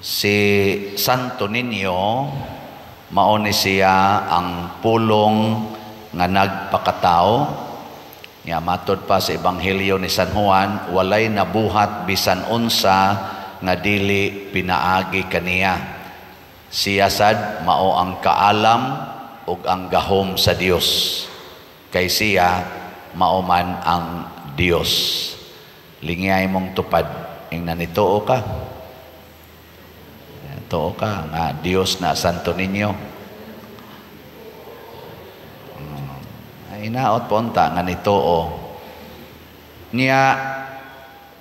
Si Santo Niño mao ni siya ang pulong nga nagpakatao. Nga matod pa sa Ebanghelyo ni San Juan, walay nabuhat bisan unsa nga dili pinaagi kaniya. Siya sad mao ang kaalam ug ang gahom sa Dios. Kay siya mao man ang Dios. Lingay mong tupad ing nanituo ka. Tuo ka nga Dios na Santo Niño. Inaot ponta nga nituo. Niya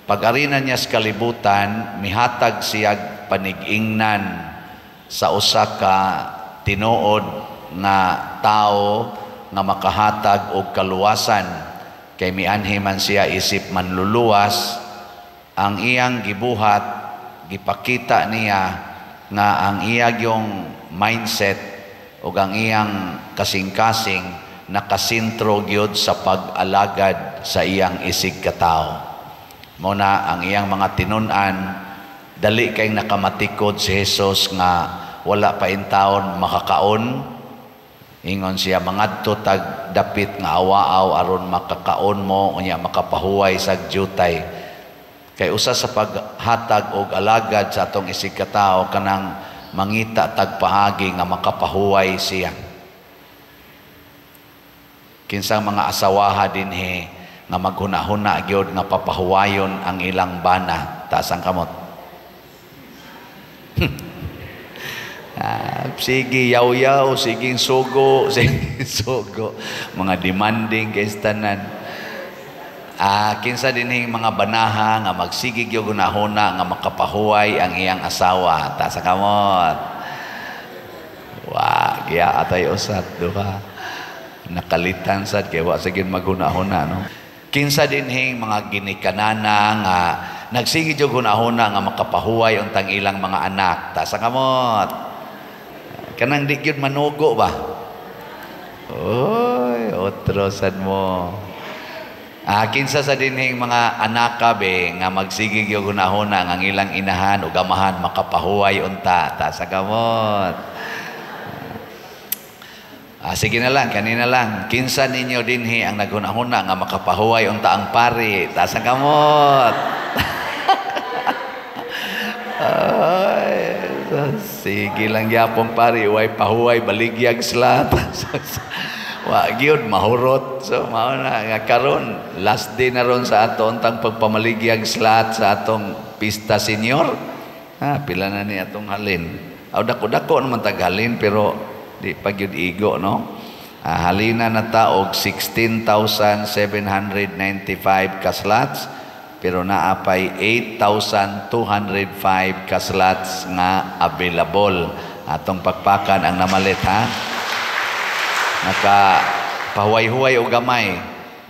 pag-arina niya sa kalibutan, mihatag siya panig-ingnan sa usa ka tinuod nga tao nga makahatag og kaluwasan. Kay mianhi man siya isip manluluwas, ang iyang gibuhat, gipakita niya nga ang iyang mindset o ang iyang kasing-kasing nakasintro gyud sa pag-alagad sa iyang isig katao. Muna ang iyang mga tinun-an, dali kay nakamatikod si Jesus nga wala pa intawon makakaon. Ingon siya, mangadto tag dapit nga awaaw aron makakaon mo unya makapahuway sa jutay. Kay usa sa paghatag og alagad sa atong isig katao kanang mangita tagpahagi nga makapahuway siya. Kinsang mga asawaha dinhi nga maghuna-huna gyud nga papahuwayon ang ilang bana. Taas ang kamot. Sige yaw-yaw, sige sugo, sige sugo. Mga demanding kay tanan. Kinsa dinhing mga banaha nga magsigig yung gunahuna nga makapahuway ang iyang asawa. Ta sa kamot. Wa, kaya atay usat, duha. Nakalitan sad kay wa sige maghuna-huna, no? Kinsa dinhing mga ginikanana nga nagsigig yung gunahuna nga makapahuway untang ilang mga anak. Ta sa kamot. Kanang di gyud manugo ba? Oy, otro sad mo. Kinsa sa dinhing mga anak be nga magsigig yung gunahuna ang ilang inahan o gamahan makapahuway unta. Ta sa kamot. Sige na lang, kanina lang. Kinsa ninyo dinhi ang naghunahuna nga makapahuway unta ang pari. Ta sa kamot. Sige lang yapong pari, way pahuway baligyag slat. Wa gyud mahurot. So mao na nga karon last day na ron sa aton tang pagpamaligyag slat sa atong pista senior. Pila na ni atong halin. Dako-dako naman tag halin pero di pa gyud igo, no? Halina na ta og 16,795 ka slots pero naapay 8,205 ka slots nga available. Atong pagpakan ang namalit, ha? Nakapahuway-huway o gamay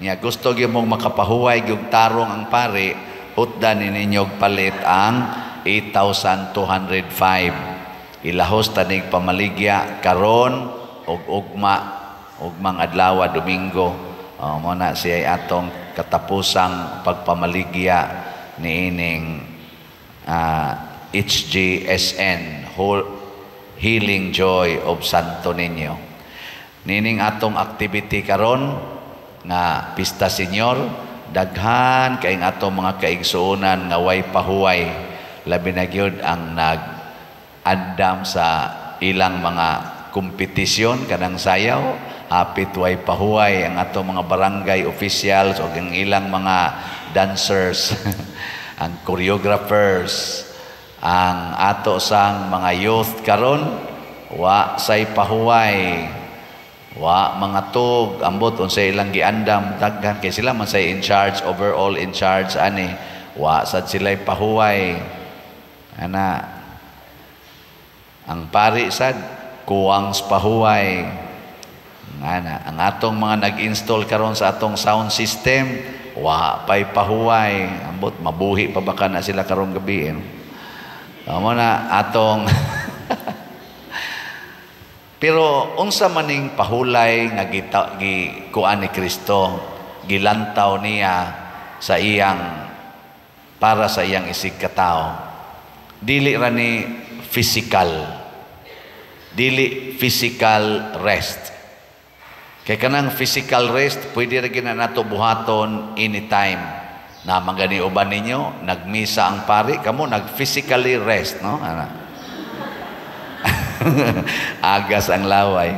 niya gusto gyud mong makapahuway gyud tarong ang pari, hutdan ninyog palit ang 8,205. Ilahos tanig pamaligya karon og ugmang adlaw Domingo. Mo na siya atong katapusang pagpamaligya niining HGSN, Healing Joy of Santo Niño. Nining atong activity karon nga Pista Senior, daghan kay atong mga kaigsuonan nga way pahuway, labi na gyud ang nag-andam sa ilang mga kompetisyon kanang sayaw, hapit way pahuway ang atong mga barangay officials o ang ilang mga dancers, ang choreographers, ang ato sang mga youth karon wa say pahuway. Wa mga tug ambot unsay ilang giandam daghan kay sila man say in charge, overall in charge ani, wa sad sila'y pahuway ana. Ang pari sad kuwang pahuway ana. Ang atong mga nag-install karon sa atong sound system wa pay pahuway ambot mabuhi pa baka na sila karong gabi, amo na atong pero unsa maning pahulay nga gikuan ni Kristo, gilantaw niya sa iyang para sa iyang isig katao. Dili ra ni physical. Dili physical rest. Kay kanang physical rest, pwede ra gina nato buhaton anytime. Na magani uban ninyo, nagmisa ang pari, kamo nag-physically rest, no? Agas ang laway.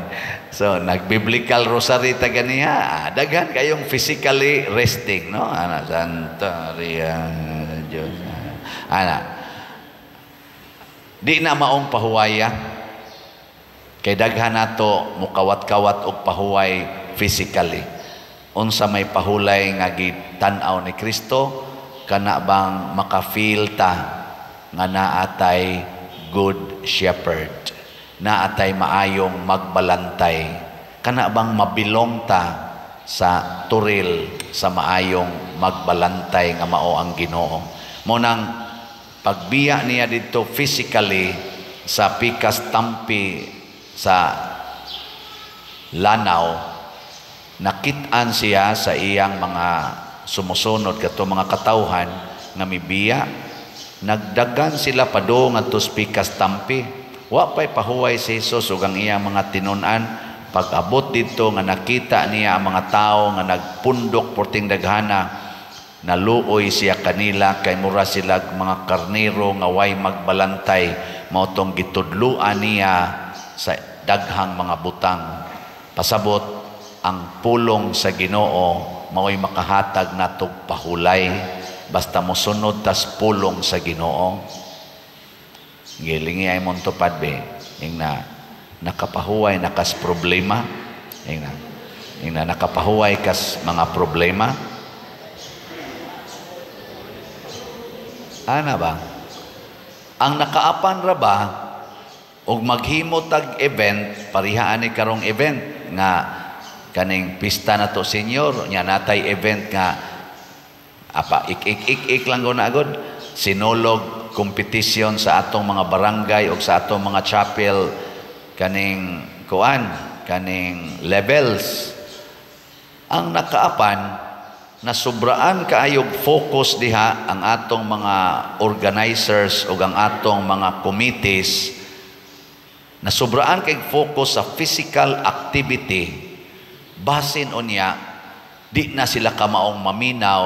So, nag-biblical rosary ta ganiha, daghan kayong physically resting, no? Santa Maria Diyos. Di na maong pahuwaya. Kay daghan nato mukawat-kawat og pahuway physically. Unsa may pahulay nga gitan-aw ni Kristo, kana bang makafeel ta nga naatay good shepherd, naatay maayong magbalantay, kana bang mabilong ta sa turil sa maayong magbalantay nga mao ang Ginoo. Mo nang pagbiya niya dito physically sa pikas tampi sa lanaw, nakit-an siya sa iyang mga sumusunod kato mga katawhan nga mibiya, nagdagan sila pado ngadto sa pikas tampi. Wa pay pahuway si Jesus ug ang iyang mga tinun-an. Pag-abot dito nga nakita niya ang mga tao nga nagpundok porting daghana, naluoy siya kanila kay mura sila mga karnero nga way magbalantay, mao tong gitudluan niya sa daghang mga butang. Pasabot ang pulong sa Ginoo mao'y makahatag natog pahulay basta mosunod tas pulong sa Ginoo. Gilingi ay mong tupad be, yung na nakapahuway nakas problema, yung na nakapahuway kas mga problema. Ana ba? Ang nakaapan ra ba og maghimo tag event, parihaan ni karong event nga kaning pista na to senior, nya natay event nga apa ik lang guna agod, sinulog competition sa atong mga barangay o sa atong mga chapel, kaning kuan, kaning levels. Ang nakaapan na sobraan kaayog focus diha ang atong mga organizers o ang atong mga committees, na sobraan kay focus sa physical activity, basin unya di na sila kamaong maminaw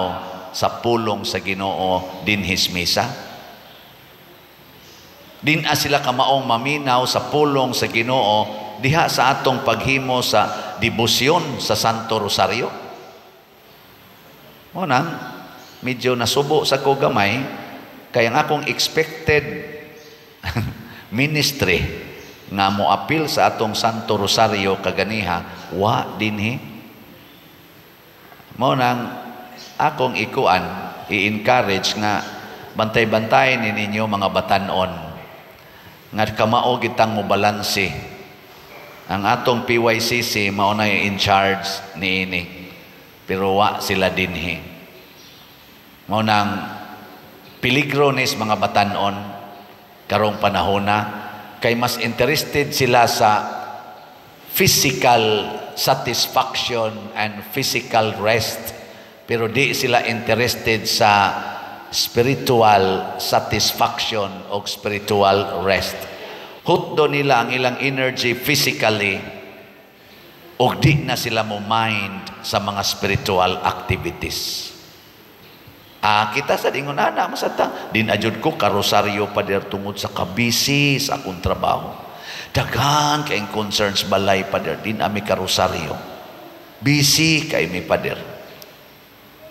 sa pulong sa Ginoo dinhis misa. Di na sila kamaong maminaw sa pulong sa Ginoo diha sa atong paghimo sa debosyon sa Santo Rosario. Mo nang medyo nasubo sa ko gamay kay ang akong expected ministry nga mo apil sa atong Santo Rosario kaganiha, wa dinhi. Mo nang akong ikuan, i-encourage nga bantay-bantay ni ninyo mga batanon nga kamao gitang mo balanse. Ang atong PYCC mao na in charge niini, pero wa sila dinhi. Mo nang peligro nis mga batanon karong panahona, kay mas interested sila sa physical satisfaction and physical rest, pero di sila interested sa spiritual satisfaction o spiritual rest. Hutdo nila ang ilang energy physically o di na sila mo mind sa mga spiritual activities. Kita sa dingon ana masata din ajud ko karosaryo pa der tungod sa kabisi sa akong trabaho. Daghan kay concerns balay pa der din ami karosaryo. Busy kay mi pa der.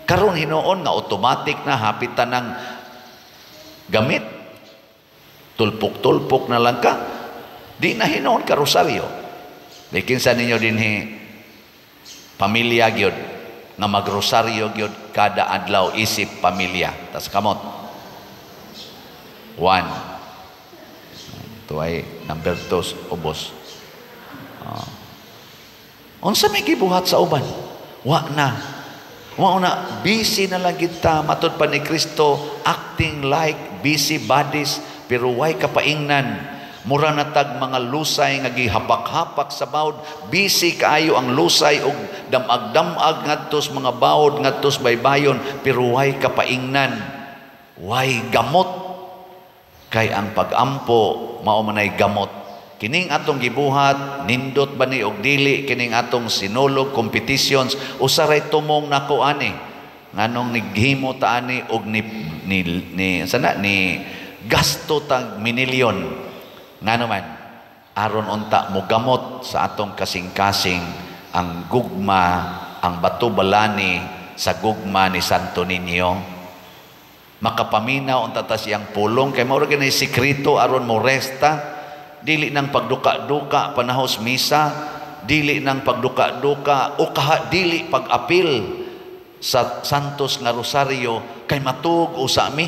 Karon hinuon nga automatic na hapitan ng gamit. Tulpok-tulpok na lang ka. Di na hinuon karosaryo. Dikin sa ninyo dinhi pamilya gyud nga magrosaryo gyud kada adlaw isip pamilya. Tas kamot. 1. Ito ay number 2 ubos. Unsa may gibuhat sa uban? Wa na. Busy na lang kita matud pa ni Kristo, acting like busy bodies pero way kapaingnan. Mura na tag mga lusay nga gihapak-hapak sa bawd, busy kaayo ang lusay og damag-damag ngadtos mga bawd ngadtos baybayon pero way kapaingnan. way gamot, kay ang pag-ampo mao manay gamot. Kining atong gibuhat nindot ba ni og dili kining atong sinulog competitions usaray tumong nako ani nganong nighimo ta ani og ni gasto tag minilyon ngano man aron unta mo gamot sa atong kasing-kasing ang gugma, ang bato balani sa gugma ni Santo Niño. Makapaminaw unta ta siyang pulong kay mao ra gani sekreto aron mo resta. Dili ng pagduka-duka panahos misa, dili ng pagduka-duka o dili pag-apil sa Santos nga Rosario kay matug usami.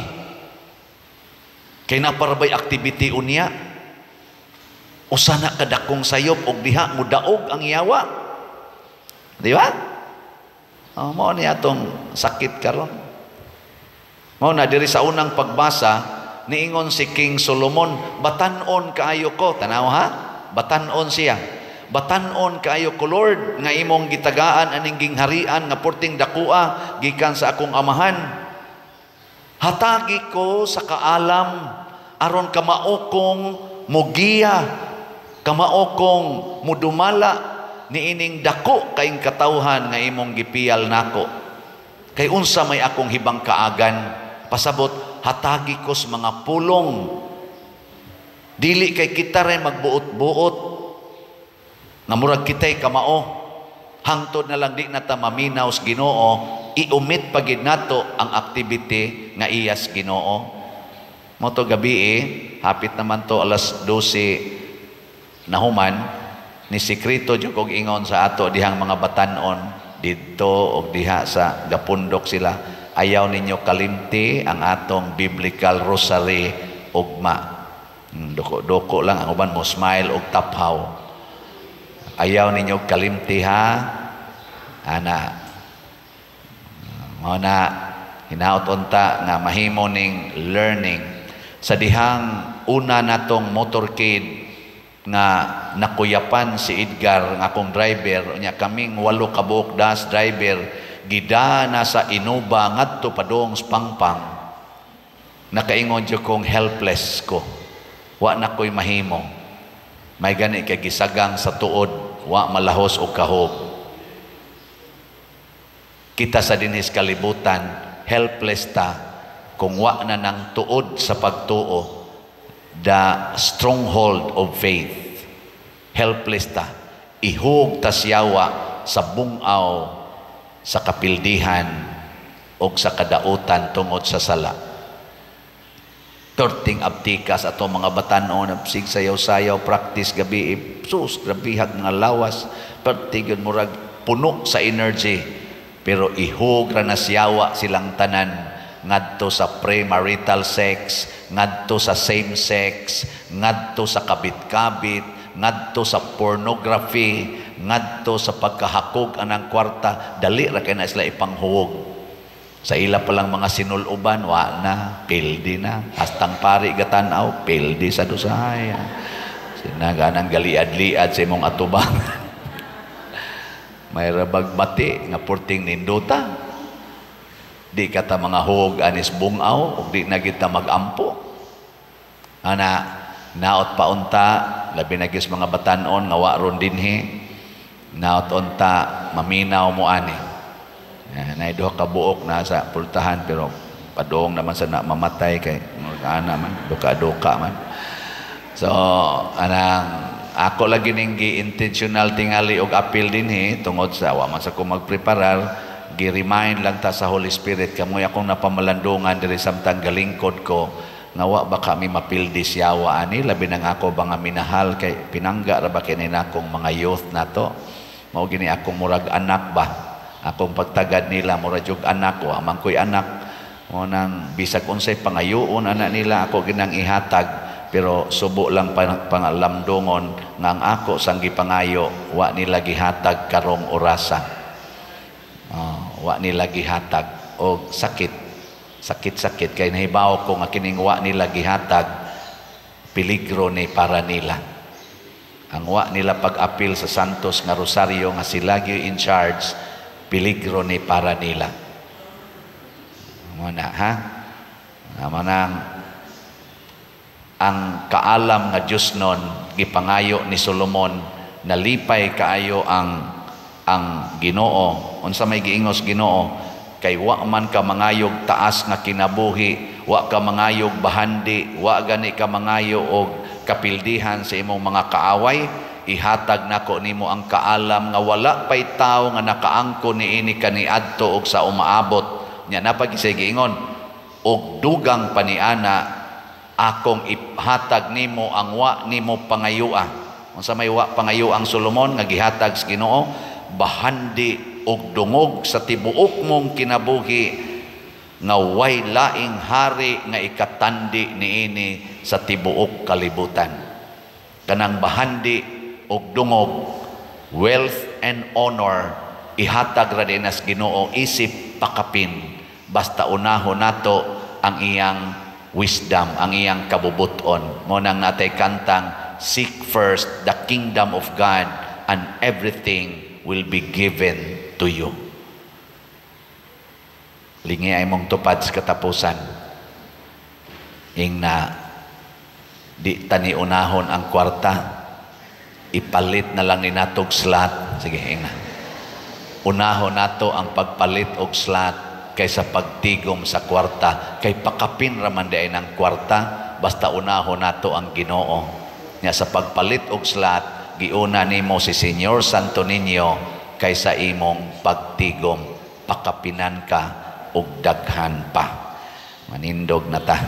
Kay naparabay activity unya. Usana kadakong sayop og diha mudaog ang yawa. Di ba? Mao ni atong sakit karon. Mao na diri sa unang pagbasa niingon si King Solomon, batanon kaayo ko. Tanaw ha? Batanon siya. Batanon kaayo ko, Lord, nga imong gitagaan aning gingharian nga porting dakua gikan sa akong amahan. Hatagi ko sa kaalam aron kamaokong mugiya, kamaokong mudumala niining dako kaing katawhan nga imong gipiyal nako. Kay unsa may akong hibang kaagan, pasabot hatagi ko sa mga pulong. Dili kay kita rin magbuot-buot nga murag kita'y kamao. Hangtod na lang di na ta maminaw sa Ginoo, iumit pagid nato ang activity nga iyas Ginoo. Moto gabi hapit naman to alas 12 na human, ni sekreto jud kog ingon sa ato dihang mga batanon didto og diha sa gapundok sila. Ayaw ninyo kalimti ang atong biblical rosary ugma. Doko-doko lang ang uban mo smile og taphaw. Ayaw ninyo kalimti ha. Ana. Mao na hinaot unta nga mahimo ning learning sa dihang una natong motorcade nga nakuyapan si Edgar nga akong driver nya kaming 8 ka buok das driver gidana sa Inuba ngadto padong Pangpang. Nakaingon jud kong helpless ko. Wa na ko'y mahimo. May gani kay gisagang sa tuod, wa malahos og kahog. Kita sa dinhis kalibutan, helpless ta kung wa na nang tuod sa pagtuo, the stronghold of faith. Helpless ta. Ihug ta siyawa sa bungaw sa kapildihan o sa kadautan tungod sa sala. Torting abtikas ato mga batanon absig sayaw-sayaw practice gabi sus grabihag nga lawas pertigyon murag puno sa energy pero ihug ra na siyawa silang tanan ngadto sa premarital sex, ngadto sa same sex, ngadto sa kabit-kabit, ngadto sa pornography, ngadto sa pagkahakog anang kwarta, dali ra kay na sila ipanghuwog. Sa ila pa lang mga sinuluban, wa na, pildi na. Hastang pari gatanaw, pildi sa dusahay. Sinaganang galiad-liad sa imong atubang. May rabag bati, nga porting ninduta. Di kata mga huwog anis bungaw, o di na kita mag-ampo. Ana, naot pa unta, labi na gis mga batanon, nga wa ron dinhi. Naot unta, maminaw mo ani. Naiduha ka buok na sa pultahan, pero padong naman sa mamatay kay ana man, duka-duka man. So, anang ako lagi ning gi-intentional tingali og appeal dinhi tungod sa wa man sa ko magpreparar, gi-remind lang ta sa Holy Spirit kamoy akong napamalandungan diri samtang galingkod ko nga wa ba kami mapildi siyawa ani labi nang ako ba nga minahal kay pinangga ra ba kini nakong mga youth nato. Mao gini akong murag anak ba, akong pagtagad nila murag jug anak ko amang ko'y anak mo nang bisag unsay pangayoon anak nila ako ginang ihatag, pero subo lang pangalamdongon nga ang ako sang gipangayo wa nila gihatag karong orasa. Wa nila gihatag og sakit kay nahibaw ko nga kining wa nila gihatag peligro ni para nila. Ang wa nila pag-apil sa Santos nga Rosario nga sila gyud in charge, peligro ni para nila. Muna ha? Manang ang kaalam nga Dios nun gipangayo ni Solomon, nalipay kaayo ang Ginoo. Unsa may giingos Ginoo, kay wa man ka mangayog taas nga kinabuhi, wa ka mangayog bahandi, wa gani ka mangayo og kapildihan sa imong mga kaaway. Ihatag nako nimo ang kaalam nga wala pay tawo nga nakaangko niini kaniadto og sa umaabot. Nya napagisay giingon, og dugang paniana akong ihatag nimo ang wa nimo pangayua. Unsa may wa pangayua ang Solomon nga gihatag sa Ginoo, bahandi og dungog sa tibuok mong kinabuhi nga way laing hari nga ikatandi niini sa tibuok kalibutan. Kanang bahandi og dungog, wealth and honor, ihatag ra din as Ginoo isip pakapin, basta unahon nato ang iyang wisdom, ang iyang kabubuton. Mo nang natay kantang, seek first the kingdom of God and everything will be given to you. Lingi ay mong tupad sa katapusan. Ing na di tani unahon ang kwarta, ipalit na lang ni natog slot. Sige, ing na. Unahon nato ang pagpalit og slot kaysa pagtigom sa kwarta, kay pakapin raman di ay ng kwarta, basta unahon nato ang Ginoo. Nya sa pagpalit og slot, giuna nimo si Señor Santo Niño kaysa imong pagtigom, pakapinan ka og daghan pa. Manindog na ta.